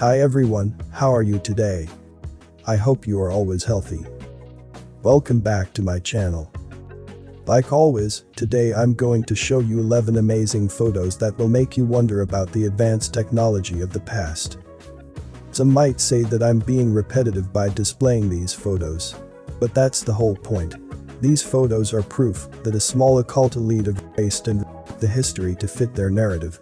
Hi everyone, how are you today? I hope you are always healthy. Welcome back to my channel. Like always, today I'm going to show you 11 amazing photos that will make you wonder about the advanced technology of the past. Some might say that I'm being repetitive by displaying these photos. But that's the whole point. These photos are proof that a small occult elite have erased and the history to fit their narrative.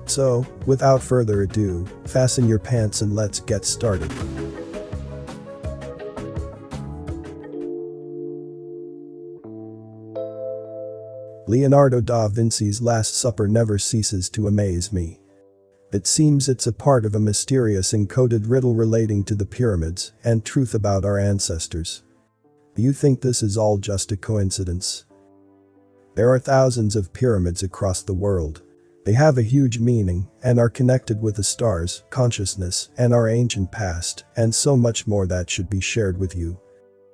So, without further ado, fasten your pants and let's get started. Leonardo da Vinci's Last Supper never ceases to amaze me. It seems it's a part of a mysterious encoded riddle relating to the pyramids and truth about our ancestors. Do you think this is all just a coincidence? There are thousands of pyramids across the world. They have a huge meaning and are connected with the stars, consciousness, and our ancient past, and so much more that should be shared with you.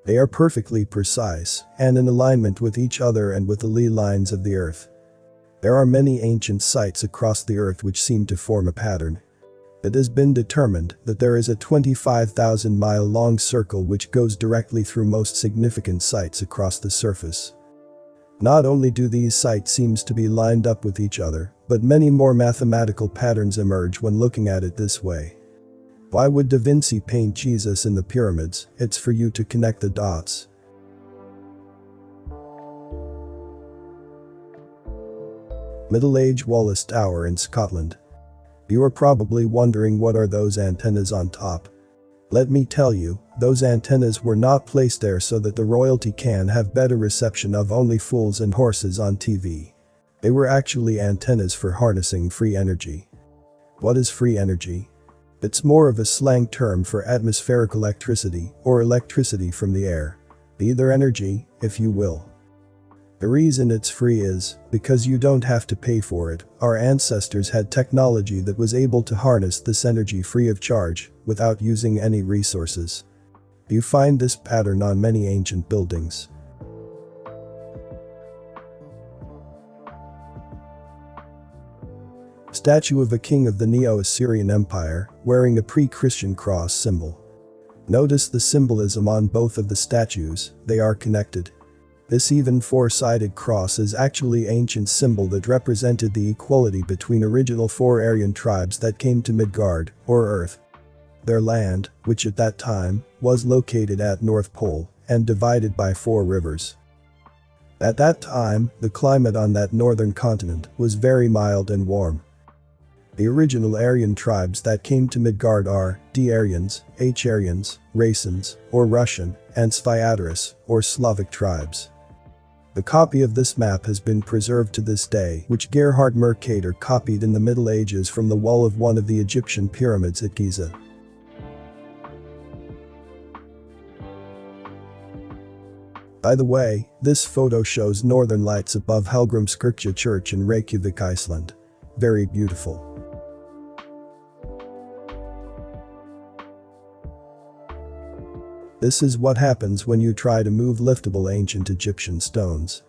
They are perfectly precise and in alignment with each other and with the ley lines of the earth. There are many ancient sites across the earth which seem to form a pattern. It has been determined that there is a 25,000-mile-long circle which goes directly through most significant sites across the surface. Not only do these sites seem to be lined up with each other, but many more mathematical patterns emerge when looking at it this way. Why would Da Vinci paint Jesus in the pyramids? It's for you to connect the dots. Middle Age Wallace Tower in Scotland. You are probably wondering what are those antennas on top. Let me tell you, those antennas were not placed there so that the royalty can have better reception of only fools and horses on TV. They were actually antennas for harnessing free energy. What is free energy? It's more of a slang term for atmospheric electricity or electricity from the air. Either energy, if you will. The reason it's free is because you don't have to pay for it. Our ancestors had technology that was able to harness this energy free of charge without using any resources. You find this pattern on many ancient buildings. Statue of a king of the Neo-Assyrian Empire wearing a pre-Christian cross symbol. Notice the symbolism on both of the statues, they are connected. This even four-sided cross is actually an ancient symbol that represented the equality between original four Aryan tribes that came to Midgard, or Earth. Their land, which at that time was located at North Pole and divided by 4 rivers. At that time, the climate on that northern continent was very mild and warm. The original Aryan tribes that came to Midgard are D-Aryans, H-Aryans, Racens, or Russian, and Sviatoris, or Slavic tribes. The copy of this map has been preserved to this day, which Gerhard Mercator copied in the Middle Ages from the wall of one of the Egyptian pyramids at Giza. By the way, this photo shows northern lights above Hallgrímskirkja Church in Reykjavik, Iceland. Very beautiful. This is what happens when you try to move liftable ancient Egyptian stones.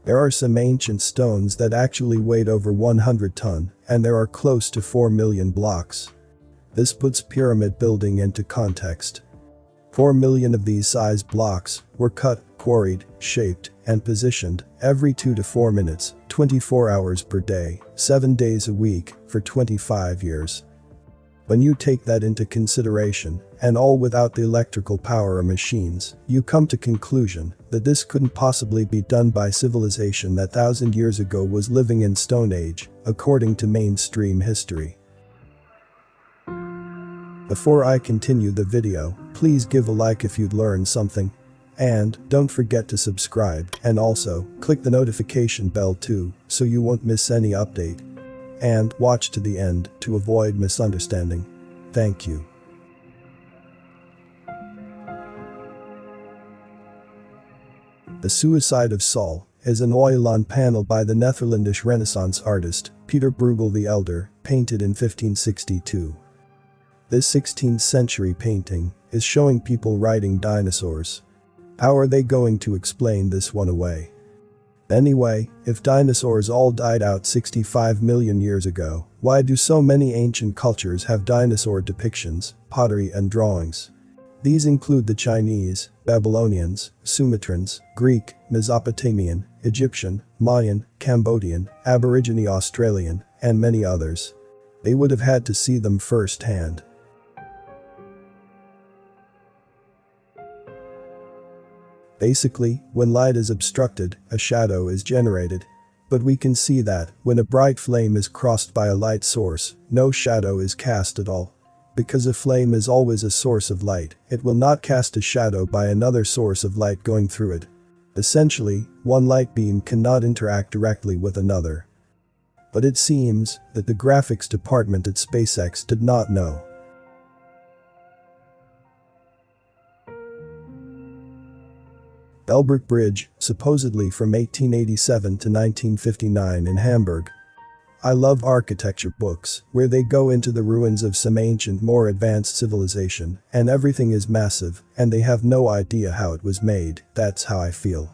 There are some ancient stones that actually weighed over 100 tons, and there are close to 4 million blocks. This puts pyramid building into context. 4 million of these size blocks were cut, quarried, shaped, and positioned every 2 to 4 minutes, 24 hours per day, 7 days a week, for 25 years. When you take that into consideration, and all without the electrical power or machines, you come to conclusion that this couldn't possibly be done by civilization that 1,000 years ago was living in Stone Age, according to mainstream history. Before I continue the video, please give a like if you'd learned something. And don't forget to subscribe, and also click the notification bell too, so you won't miss any update. And watch to the end to avoid misunderstanding. Thank you. The Suicide of Saul is an oil-on panel by the Netherlandish Renaissance artist Peter Bruegel the Elder, painted in 1562. This 16th century painting is showing people riding dinosaurs. How are they going to explain this one away? Anyway, if dinosaurs all died out 65 million years ago, why do so many ancient cultures have dinosaur depictions, pottery and drawings? These include the Chinese, Babylonians, Sumatrans, Greek, Mesopotamian, Egyptian, Mayan, Cambodian, Aborigine Australian, and many others. They would have had to see them firsthand. Basically, when light is obstructed, a shadow is generated. But we can see that, when a bright flame is crossed by a light source, no shadow is cast at all. Because a flame is always a source of light, it will not cast a shadow by another source of light going through it. Essentially, one light beam cannot interact directly with another. But it seems that the graphics department at SpaceX did not know. Bellbrook Bridge, supposedly from 1887 to 1959 in Hamburg. I love architecture books, where they go into the ruins of some ancient, more advanced civilization, and everything is massive, and they have no idea how it was made. That's how I feel.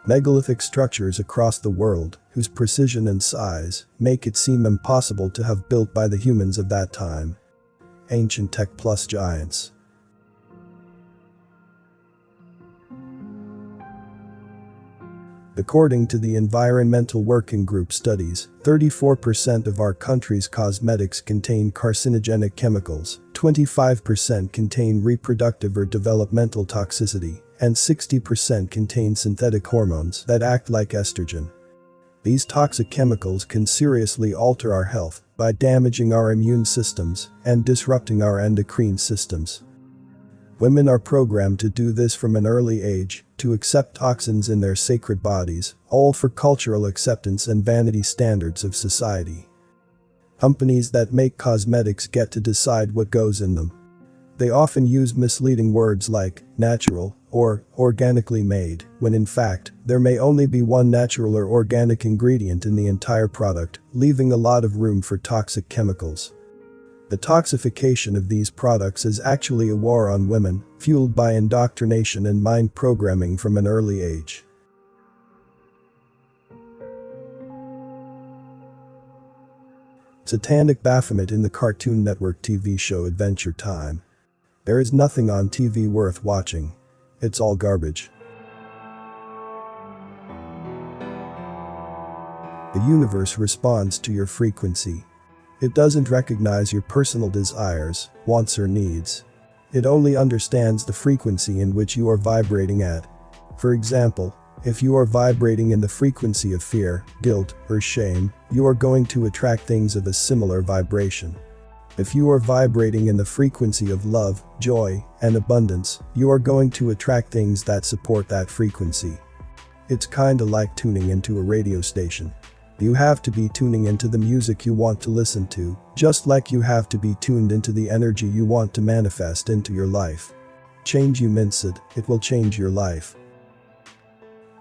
Megalithic structures across the world, whose precision and size make it seem impossible to have built by the humans of that time. Ancient tech plus giants. According to the Environmental Working Group studies, 34% of our country's cosmetics contain carcinogenic chemicals, 25% contain reproductive or developmental toxicity, and 60% contain synthetic hormones that act like estrogen. These toxic chemicals can seriously alter our health by damaging our immune systems and disrupting our endocrine systems. Women are programmed to do this from an early age, to accept toxins in their sacred bodies, all for cultural acceptance and vanity standards of society. Companies that make cosmetics get to decide what goes in them. They often use misleading words like natural or organically made, when in fact, there may only be one natural or organic ingredient in the entire product, leaving a lot of room for toxic chemicals. The toxification of these products is actually a war on women, fueled by indoctrination and mind programming from an early age. Satanic Baphomet in the Cartoon Network TV show Adventure Time. There is nothing on TV worth watching. It's all garbage. The universe responds to your frequency. It doesn't recognize your personal desires, wants or needs. It only understands the frequency in which you are vibrating at. For example, if you are vibrating in the frequency of fear, guilt, or shame, you are going to attract things of a similar vibration. If you are vibrating in the frequency of love, joy, and abundance, you are going to attract things that support that frequency. It's kinda like tuning into a radio station. You have to be tuning into the music you want to listen to, just like you have to be tuned into the energy you want to manifest into your life. Change you mince it, it will change your life.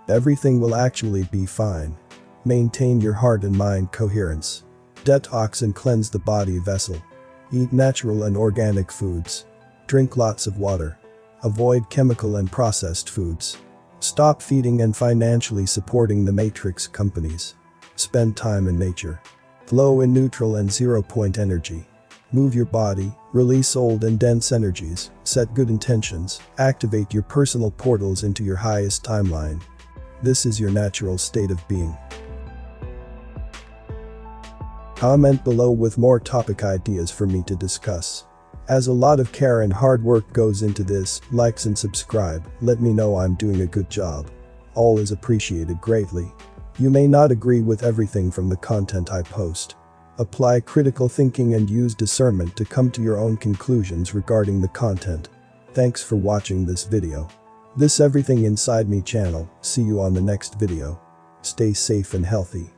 Everything will actually be fine. Maintain your heart and mind coherence. Detox and cleanse the body vessel. Eat natural and organic foods. Drink lots of water. Avoid chemical and processed foods. Stop feeding and financially supporting the matrix companies. Spend time in nature. Flow in neutral and zero-point energy. Move your body, release old and dense energies, set good intentions, activate your personal portals into your highest timeline. This is your natural state of being. Comment below with more topic ideas for me to discuss. As a lot of care and hard work goes into this, likes and subscribe, let me know I'm doing a good job. All is appreciated greatly. You may not agree with everything from the content I post. Apply critical thinking and use discernment to come to your own conclusions regarding the content. Thanks for watching this video. This Everything Inside Me channel, see you on the next video. Stay safe and healthy.